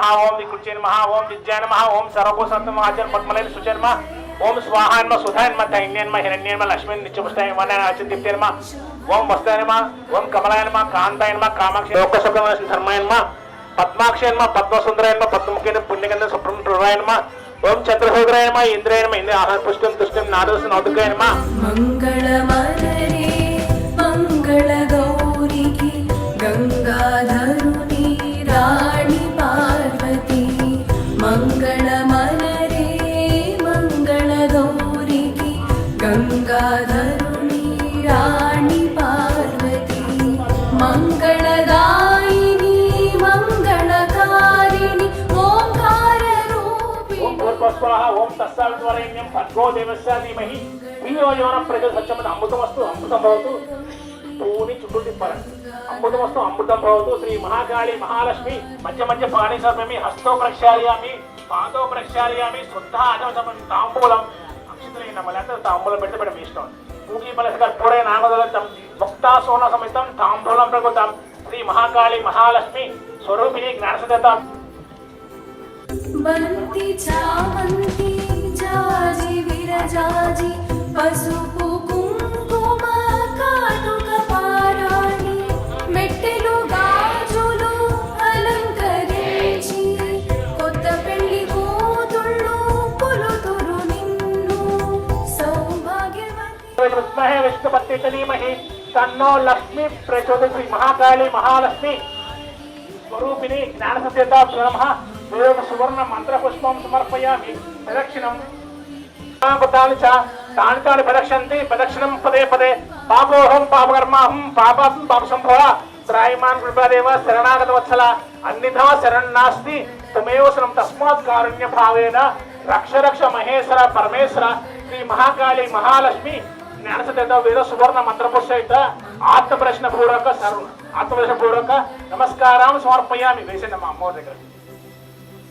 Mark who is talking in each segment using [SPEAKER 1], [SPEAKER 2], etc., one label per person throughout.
[SPEAKER 1] नमः ओम विकृचे नमः ओम विद्याय नमः ओम सर्वभूत महाजन पद्मलय सुचय नमः ओम स्वाहा नमः सुधाय नमः दैन्य नमः हिरण्य नमः लक्ष्मी नित्यपुष्टाय नमः आचन्दित्य नमः ओम वस्ताय नमः ओम कमलाय नमः कांताय नमः कामाक्षी लोकसुखमय धर्माय नमः पद्माक्षय नमः पद्मसुंदराय नमः पद्ममुखे पुण्यगंध सुप्रमुखाय नमः ओम चंद्रशेखराय नमः इंद्राय नमः इंद्र आहार पुष्टम तुष्टम नादस नौदुकाय नमः
[SPEAKER 2] मंगलमलरे मंगल गौरी की गंगाधरुनी रानी पार्वती मंगलमलरे मंगल गौरी की गंगाधरुनी रानी पार्वती मंगलदायिनी मंगलकारिणी ओंकार
[SPEAKER 1] स्वाहा ओम तत्सवितुर्वरेण्यं भर्गो देवस्य धीमहि धियो यो नः प्रचोदयात् अमृतमस्तु अमृतं भवतु पूनि చుట్టూ తిప్పాలండి అమృతమస్తు అమృతం భవతు శ్రీ మహాకాళి మహాలక్ష్మి మధ్య మధ్య పాణి సమమి హస్తో ప్రక్షాళయామి పాదో ప్రక్షాళయామి శుద్ధ ఆచమనం తాంబూలం అక్షితలైన మలంతా తాంబూలం పెట్టి మీ ఇష్టం పూజీ బలస కర్పూరే నామదలతం ముక్తా సోన సమితం తాంబూలం ప్రకృతం శ్రీ మహాకాళి మహాలక్ష్మి స్వరూపిణి జ్ఞానసదత
[SPEAKER 2] बंती चावंती जाजी विरजाजी पसुपु कुंकुम काटुक पाराणी मेट्टेलु गाजुलु अलंकరించి కొత్త పెళ్లి కూతుళ్ళు పులుతురు నిన్ను సౌభాగ్యవతి
[SPEAKER 1] విద్మహే విష్ణుపత్ని ధీమహి తన్నో లక్ష్మి ప్రచోదయాత్ శ్రీ మహాకాళి మహాలక్ష్మి స్వరూపిణి జ్ఞానసత్యత నమః సువర్ణ మంత్ర పుష్పం సమర్పయామి ప్రదక్షిణం తాని తాని ప్రదక్షంతి ప్రదక్షిణం పదే పదే పాపోహం పాపకర్మాహం పాపం పాప సంభవ త్రాయమాన్ కృపాదేవ శరణాగత వత్సల అన్నిధా శరణ్నాస్తి త్వమేవ శరణం తస్మాత్ కారుణ్య భావేన రక్ష రక్ష మహేశ్వర పరమేశ్వర శ్రీ మహాకాళి మహాలక్ష్మి జ్ఞానసత్యత వేద సువర్ణ మంత్ర పుష్ప ఆత్మప్రశ్న పూర్వక నమస్కారం సమర్పయామి వేసండి మా అమ్మవారి దగ్గర.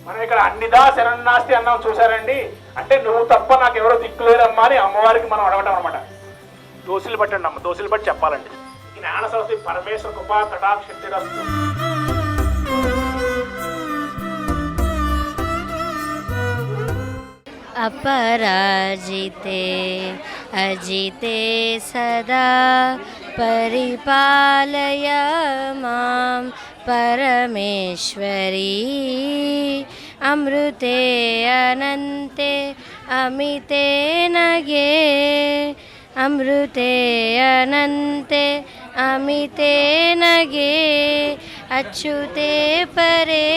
[SPEAKER 1] మనం ఇక్కడ అన్నిదా శరణ్నాస్తి అన్నాం చూసారండి. అంటే నువ్వు తప్ప నాకు ఎవరో దిక్కులేరమ్మా అని అమ్మవారికి మనం అడగటం అనమాట. దోశలు పట్టండి అమ్మ, దోశలు పట్టి చెప్పాలండి. జ్ఞాన సరస్వతి పరమేశ్వర కృపా కటాక్షరస్తు.
[SPEAKER 3] अपराजिते अजिते सदा परिपालय मां परमेश्वरी अमृते अनन्ते अमिते नगे अमृते अनन्ते अमिते नगे अच्युते परे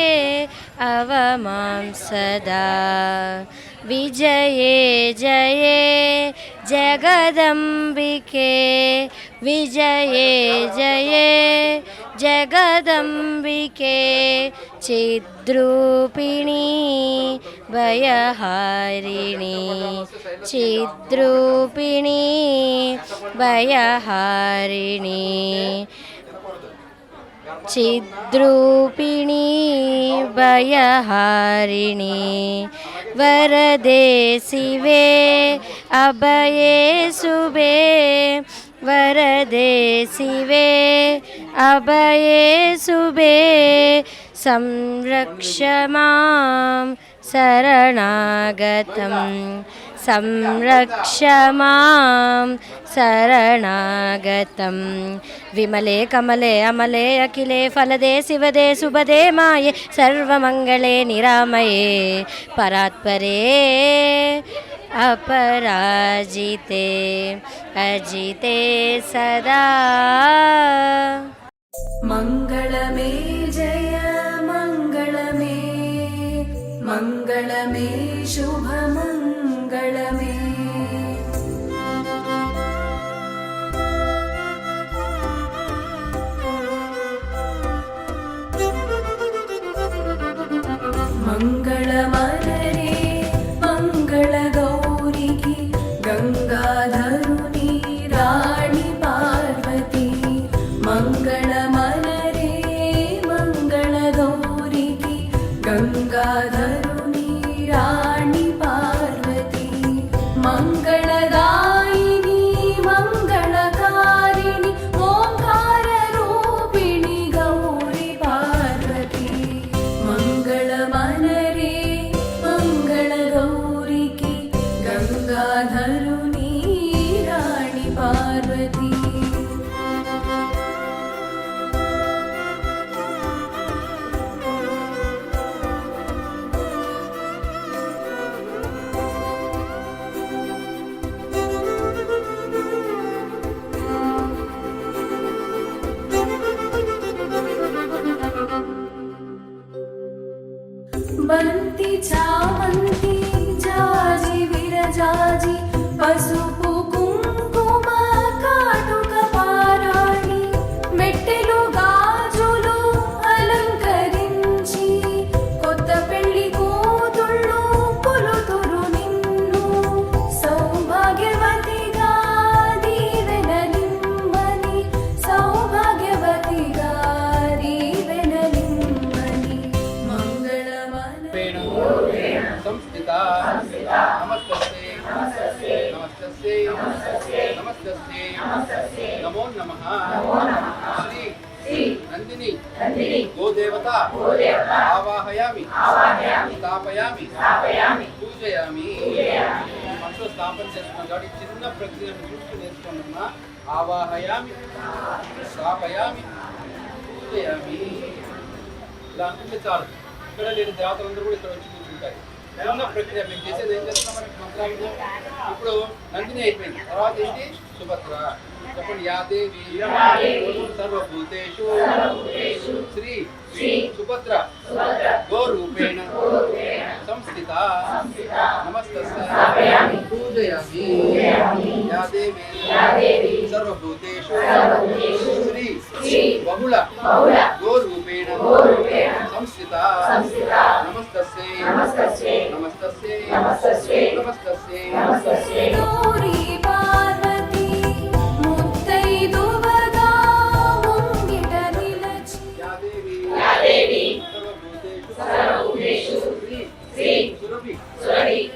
[SPEAKER 3] अवमां सदा विजये जये जगदम्बिके विजये जये जगदम्बिके चिद्रूपिणी भयहारिणी चिद्रूपिणी भयहारिणी चिद्रूपिणी भयहारिणी वरदे शिवे अभये शुभे वरदे शिवे अभये शुभे संरक्ष मां शरणागतं संरक्ष मां शरणागतं विमले कमले अमले अखिले फलदे शिवदे शुभदे माये सर्वमङ्गले निरामये परात्परे अपराजिते अजिते सदा
[SPEAKER 2] मंगलमे जय मंगलमे मंगलमे शुभ मंगलमे मंगलमलरे मंगल गौरी की गंगाधरुनी रानी पार्वती मंगलमलरे मंगल गौरी की गंगाधरुनी रानी पार्वती मंगलदायिनी मंगलकारिणी ओंकार रूपिणी गौरी पार्वती मंगलम విరజాజి పసుపు కుంకుమ కాటుక పారాణి మెట్టెలు గాజులు అలంకరించి కొత్త పెళ్లి కూతుళ్ళు కొలుతురు నిన్ను సౌభాగ్యవతిగా దీవెనలిమ్మని సౌభాగ్యవతిగా దీవెనలిమ్మని మంగళమన
[SPEAKER 4] సంస్థిత నమస్తస్తే నమస్తస్తే నమస్తస్తే నమో నమః శ్రీ నందిని గోదేవత ఆవాహయామి స్థాపయామి పూజయామి మనసులో స్థాపన చేస్తున్నాం కాబట్టి చిన్న ప్రక్రియను చూస్తూ నేర్చుకున్నా. ఆవాహయామి స్థాపయామి పూజయామి ఇలా అనుకుంటే చాలు. ఇక్కడ లేని దేవతలందరూ కూడా ఇక్కడ వచ్చి కూర్చుంటారు. చిన్న ప్రక్రియ మేము చేసేది ఏం చేస్తున్నాం మనకి మంత్రాలు. ఇప్పుడు నందిని అయిపోయింది, తర్వాత ఏంటి సుభద్ర. చెప్పండి. యాదేవి సర్వభూతేషు శ్రీ సుభద్ర గోరూపేణ సంస్థిత నమస్తస్యై పూజయామి. యాదేవి సర్వభూతేషు శ్రీ బహుళ గోరూపేణ సంస్థిత నమస్తస్యై నమస్తస్యై నమస్తస్యై.
[SPEAKER 2] గౌరీ పార్వతి ముత్తైదువగా ముంగిట నిలచి
[SPEAKER 4] యాదేవి సర్వభూతేషు శ్రీ సురభి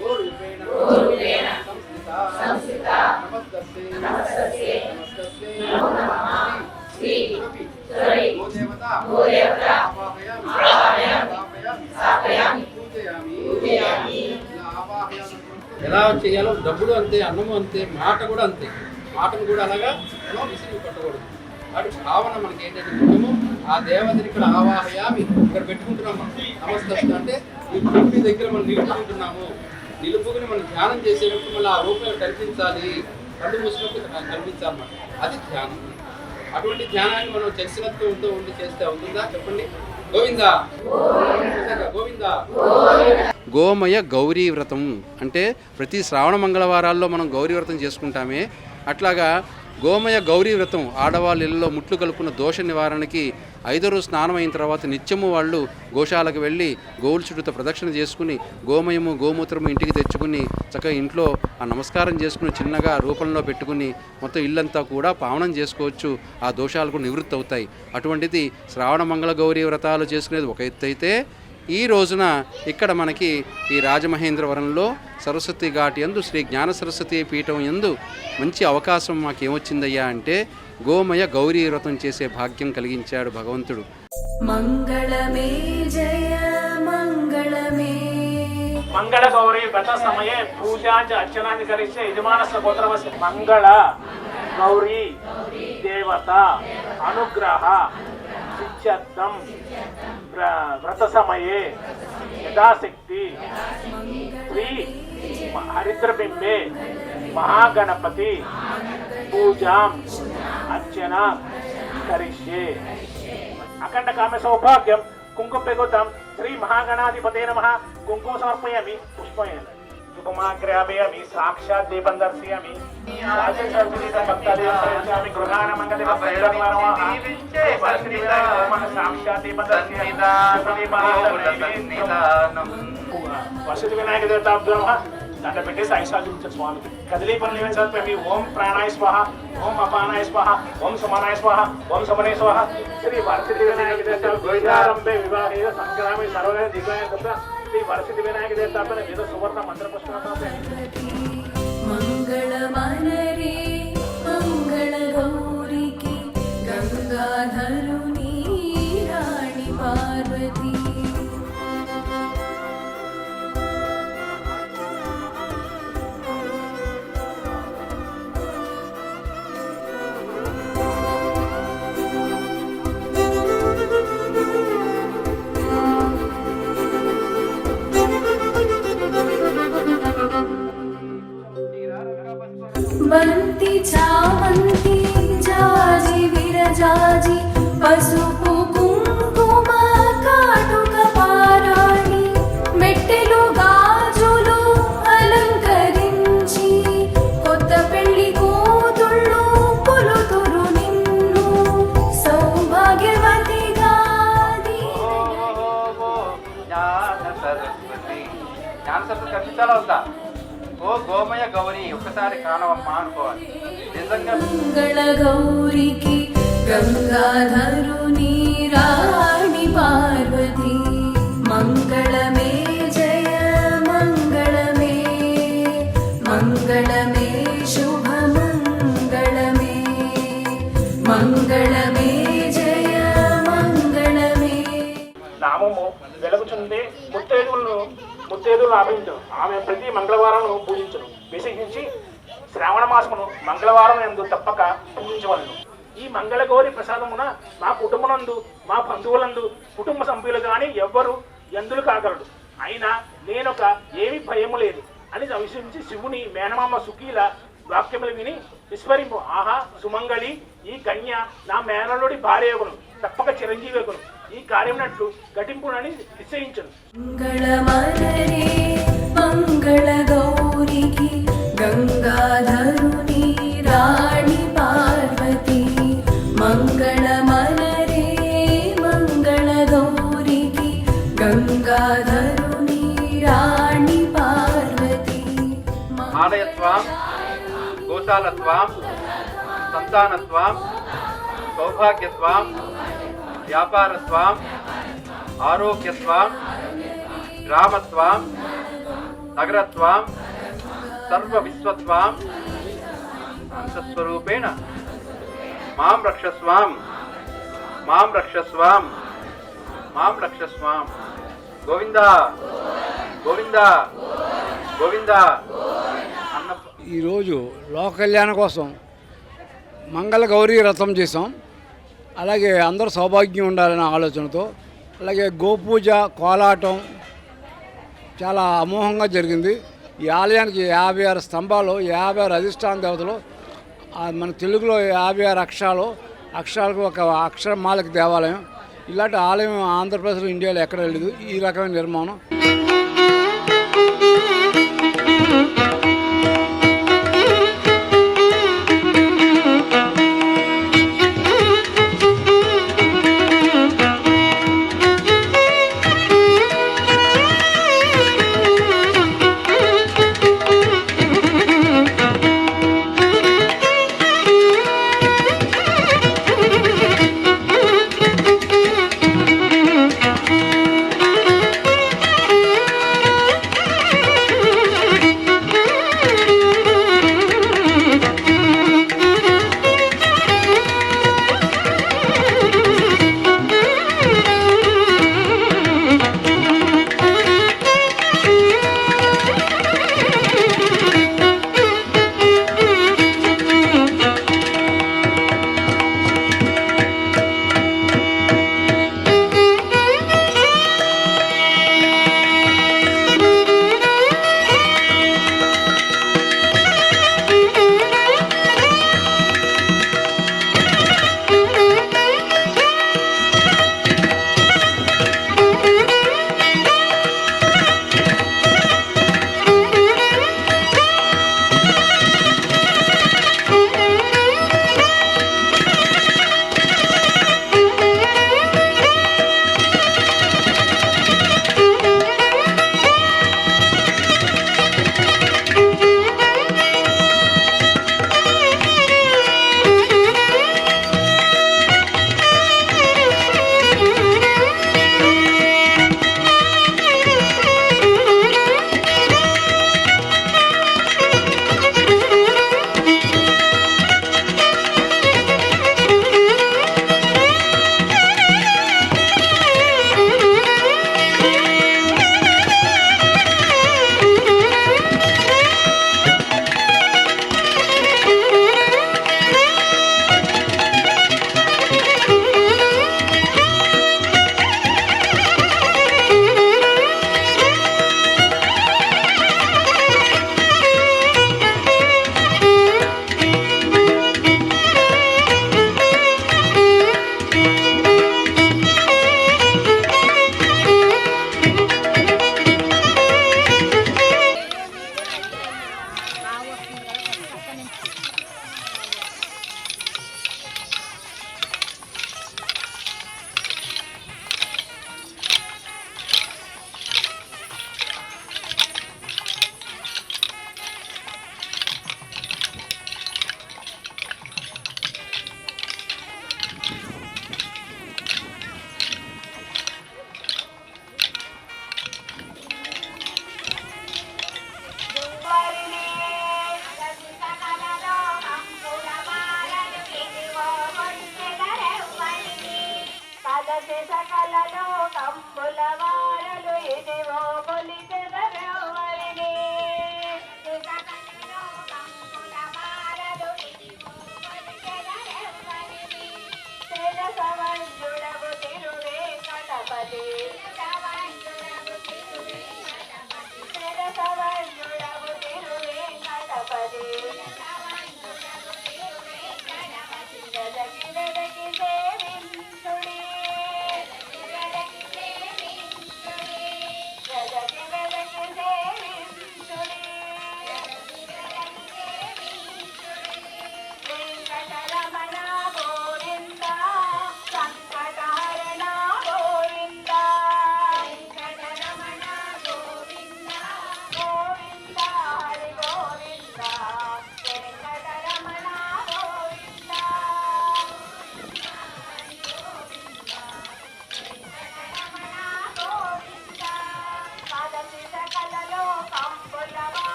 [SPEAKER 4] గోరూపేణ సంస్థిత నమస్తస్యై నమో నమః శ్రీ సురభి గోదేవత ఆవాహయామి స్థాపయామి పూజయామి. ఇలా ఆవాహయామి ఎలా చేయాలో డబ్బులు అంతే, అన్నము అంతే, మాట కూడా అంతే. మాటను కూడా అలాగా మనం విసిరి పట్టకూడదు. అటు భావన మనకి ఏంటంటే మనము ఆ దేవతని ఇక్కడ ఆవాహయామి ఇక్కడ పెట్టుకుంటున్నాం. నమస్తస్త అంటే ఈ భూమి దగ్గర మనం నిలుపుకుంటున్నాము. నిలుపుకుని మనం ధ్యానం చేసేటప్పుడు మళ్ళీ ఆ రూపం కల్పించాలి, కళ్ళు మూసినప్పుడు కల్పించాలన్నమాట. అది ధ్యానం. అటువంటి ధ్యానాన్ని మనం చర్చలత్వంతో ఉండి చేస్తే అవుతుందా? చెప్పండి. గోవిందా గోవిందా. గోమయ గౌరీ వ్రతం అంటే ప్రతి శ్రావణ మంగళవారాల్లో మనం గౌరీ వ్రతం చేసుకుంటామే, అట్లాగా గోమయ గౌరీ వ్రతం ఆడవాళ్ళ ఇళ్ళలో ముట్లు కలుపుకున్న దోష నివారణకి 5వ రోజు స్నానం అయిన తర్వాత నిత్యము వాళ్ళు గోశాలకు వెళ్ళి గోవుల చుట్టూ ప్రదక్షిణ చేసుకుని గోమయము గోమూత్రము ఇంటికి తెచ్చుకుని చక్కగా ఇంట్లో ఆ నమస్కారం చేసుకుని చిన్నగా రూపంలో పెట్టుకుని మొత్తం ఇల్లంతా కూడా పావనం చేసుకోవచ్చు. ఆ దోషాలు కూడా నివృత్తి అవుతాయి. అటువంటిది శ్రావణ మంగళ గౌరీ వ్రతాలు చేసుకునేది ఒక ఎత్తు అయితే, ఈ రోజున ఇక్కడ మనకి ఈ రాజమహేంద్రవరంలో సరస్వతి ఘాట్ యందు శ్రీ జ్ఞాన సరస్వతి పీఠం యందు మంచి అవకాశం మాకేమొచ్చిందయ్యా అంటే గోమయ గౌరీ వ్రతం చేసే భాగ్యం కలిగించాడు భగవంతుడు.
[SPEAKER 2] మంగళమే జయ మంగళమే.
[SPEAKER 1] మంగళ గౌరీ వ్రత సమయే పూజాంచ అర్చనాన్ని కరిస్తే యజమానస్య గోత్రవస్య మంగళ గౌరీ దేవత అనుగ్రహ సిద్ధ్యర్థం వ్రత సమయే యథాశక్తి శ్రీ హరిద్రబింబే మహాగణపతి పూజాం అర్చన కరిష్యే. అఖండ కామ సౌభాగ్యం కుంకుమ పెగుతాం శ్రీ మహాగణాధిపతే నమః. కుంకుమ సమర్పయామి, పుష్పయామి, ఉపమాగ్రాపయామి, సాక్షాత్ దీపం దర్శయామి, భక్తాదేవం గృహాన మంగళ సాక్షాత్ దీపం దర్శయామి. వసతి వినాయక దేవతాభ్యో నమః. దాంట్లో పెట్టేసి ఐశాల్యం స్వామికి కదిలీ పనులు చదివి ఓం ప్రాణాయ స్వాహ, ఓం అపానాయ స్వాహ, ఓం సమానాయ స్వాహ, ఓం సమనే స్వాహ. శ్రీ వరసిద్ధి వినాయక దేవతారంభే వివాహే సంగ్రామే సర్వే దిగాయ శ్రీ వరసిద్ధి వినాయక దేవతాపన విధ సువర్ణ మంత్ర పుష్ప.
[SPEAKER 2] మంగళమనరే మంగళ గౌరికి గంగాధరుని రాణి పార్వతి. బంతి చామంతి జాజి విరజాజి పసుపు కుంకుమ కాటుక పారాణి మెట్టెలు గాజులు అలంకరించి
[SPEAKER 4] గౌరి ఒక్కసారి కానవమ్మా అనుకోవాలి. నిజంగా
[SPEAKER 2] మంగళగౌరికి గంగాధరుని రాణి పార్వతి మంగళమే జయ మంగళమే మంగళమే శుభ మంగళమే మంగళమే జయ మంగళమే.
[SPEAKER 1] నామము వెలుగుచుండే ముత్తేదులు లాభించను. ఆమె ప్రతి మంగళవారం పూజించను. విశేషించి శ్రావణ మాసమును మంగళవారం యందు తప్పక పూజించవలను. ఈ మంగళగౌరి ప్రసాదమున మా కుటుంబనందు, మా బంధువులందు, కుటుంబ సభ్యులు కానీ ఎవ్వరు ఎందులు కాగలడు. అయినా నేనొక ఏమీ భయము లేదు అని విశ్వసించి శివుని మేనమామ సుఖీల వాక్యములు విని విస్మరింపు. ఆహా సుమంగళి, ఈ కన్య నా మేనలుడి భార్యగును, తప్పక చిరంజీవిగును. ఈ కార్యమునట్లు ఘటింపునని నిశ్చయించను.
[SPEAKER 2] మంగళమలరే మంగళగౌరికి గంగాధరుని రాణి పార్వతి మంగళమలరే మంగళగౌరికి గంగాధరుని రాణి పార్వతి.
[SPEAKER 4] ఆలయత్వం, గోశాలత్వం, సంతానత్వం, సౌభాగ్యత్వం, వ్యాపారత్వం, ఆరోగ్యత్వం, గ్రామత్వం, నగరత్వం, సర్వవిశ్వత్వం అంతఃస్వరూపేణ మాం రక్షస్వాం మాం రక్షస్వాం మాం రక్షస్వాం. గోవింద గోవింద గోవింద.
[SPEAKER 5] ఈరోజు లోక కళ్యాణం కోసం మంగళ గౌరీ వ్రతం చేసాం. అలాగే అందరూ సౌభాగ్యం ఉండాలనే ఆలోచనతో, అలాగే గోపూజ, కోలాటం చాలా అమోఘంగా జరిగింది. ఈ ఆలయానికి 56 స్తంభాలు, 56 అధిష్టాన దేవతలు, మన తెలుగులో 56 అక్షరాలకు ఒక అక్షరమాలకి దేవాలయం. ఇలాంటి ఆలయం ఆంధ్రప్రదేశ్లో, ఇండియాలో ఎక్కడ లేదు ఈ రకమైన నిర్మాణం.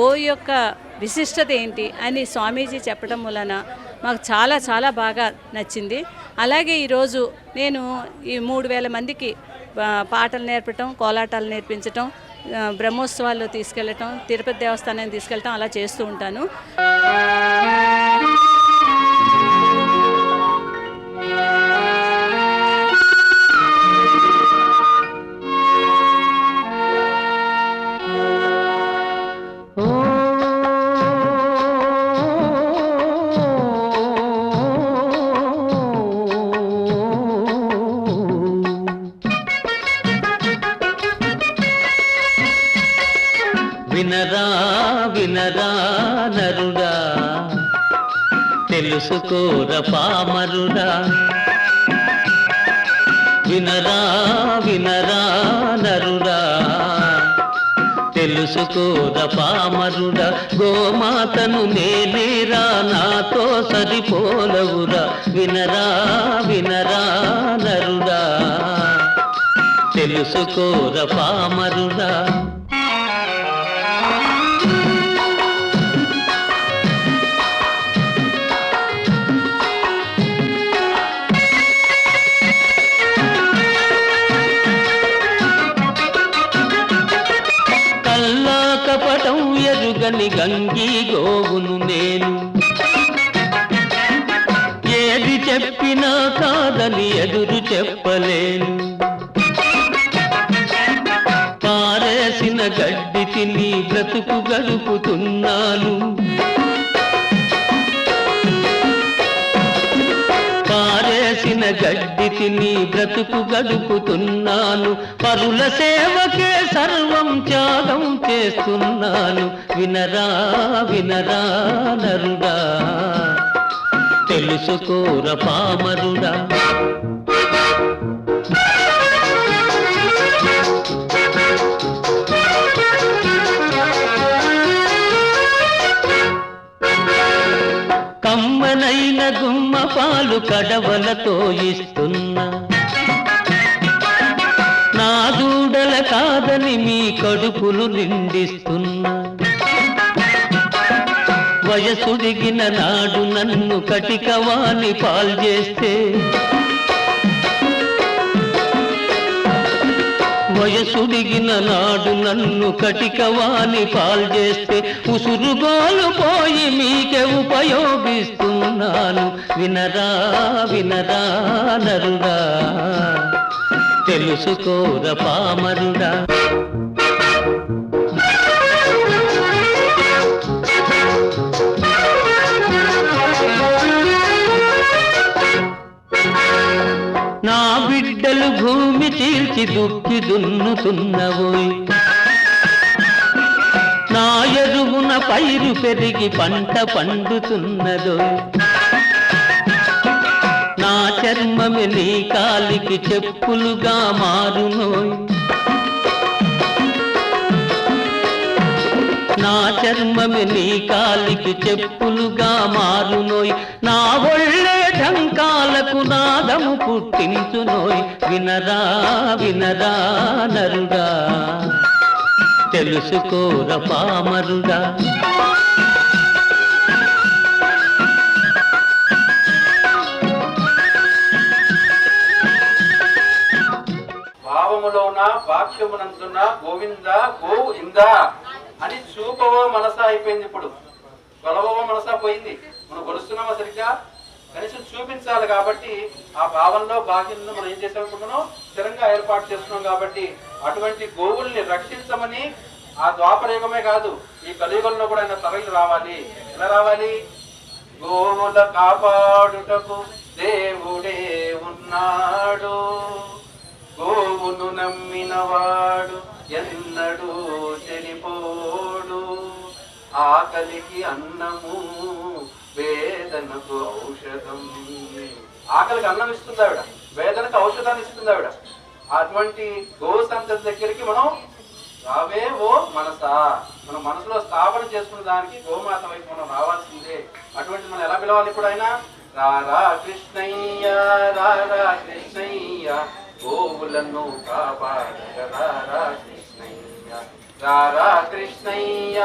[SPEAKER 6] గోవు యొక్క విశిష్టత ఏంటి అని స్వామీజీ చెప్పడం వలన మాకు చాలా చాలా బాగా నచ్చింది. అలాగే ఈరోజు నేను ఈ 3000 మందికి పాటలు నేర్పటం, కోలాటాలు నేర్పించటం, బ్రహ్మోత్సవాల్లో తీసుకెళ్ళటం, తిరుపతి దేవస్థానానికి తీసుకెళ్ళటం అలా చేస్తూ ఉంటాను.
[SPEAKER 7] వినరా వినరా నరుడా, తెలుసుకోర పామరుడా. వినరా వినరా నరుడా, తెలుసుకోర పామరుడా. గోమాతను నేనేరా, నాతో సరిపోలవురా. వినరా వినరా నరుడా, తెలుసుకోర పామరుడా. కపటం ఎరుగని గంగి గోవును నేను, ఏది చెప్పినా కాదని ఎదురు చెప్పలేను. పారేసిన గడ్డి తిని బ్రతుకు గడుపుతున్నాను. పారేసిన గడ్డి తిని బ్రతుకు గడుపుతున్నాను. పరుల సేవకే సర్వం త్యాగం చేస్తున్నాను. వినరా వినరా నరుడా, తెలుసుకోర పామరుడా. కమ్మనైన గుమ్మ పాలు కడవలతో ఇస్తున్నా, నా దూడల కాదని మీ కడుపులు నిండిస్తున్నా. వయసు దిగిన నాడు నన్ను కటికవాణి పాల్చేస్తే, వయసు దిగిన నాడు నన్ను కటికవాణి పాల్చేస్తే, ఉసురుగోలు పోయి మీకే ఉపయోగిస్తున్నాను. వినరా వినరా నరుడా, తెలుసుకోర పామరుడా. నా బిడ్డలు భూమి చీల్చి దుక్కి దున్నుతున్నవోయ్, నా ఎరువున పైరు పెరిగి పంట పండుతున్నదోయ్. నా చర్మమే నీ కాలికి చెప్పులుగా మారునోయ్, నా చర్మమే నీ కాలికి చెప్పులుగా మారునోయ్. నా ఒళ్ళే ఢంకాలకు నాదము పుట్టించునోయ్. వినరా వినరా నరుడా, తెలుసుకోర పామరుడా.
[SPEAKER 4] భావములోన వాక్యమునందున గోవింద గోవు ఇందా అని చూపవో మనసా అయిపోయింది. ఇప్పుడు కొలవో మనసా పోయింది. మనం కొలుస్తున్నామా సరిగ్గా? కనీసం చూపించాలి. కాబట్టి ఆ భావంలో భాగ్యంలో మనం ఏం చేసామనుకుంటున్నాం, స్థిరంగా ఏర్పాటు చేస్తున్నాం. కాబట్టి అటువంటి గోవుల్ని రక్షించమని ఆ ద్వాపరయుగమే కాదు, ఈ కలియుగంలో కూడా ఆయన తరలి రావాలి. ఎలా రావాలి? గోవుల కాపాడుటకు దేవుడే ఉన్నాడు, గోవును నమ్మినవాడు ఎన్నడూ చెడిపోడు. ఆకలికి అన్నము, వేదనకు ఔషధం. ఆకలికి అన్నం ఇస్తుంది ఆవిడ, వేదనకు ఔషధాన్ని ఇస్తుంది ఆవిడ. అటువంటి గో సంతతి దగ్గరికి మనం రావే ఓ మనసా, మన మనసులో స్థాపన చేసుకున్న దానికి గోమాత వైపు మనం రావాల్సిందే. అటువంటి మనం ఎలా పిలవాలి? ఇప్పుడు ఆయన రారా కృష్ణయ్య, రారా కృష్ణయ్య, గోవులను కాపాడగ రారా కృష్ణయ్య, రారా కృష్ణయ్య,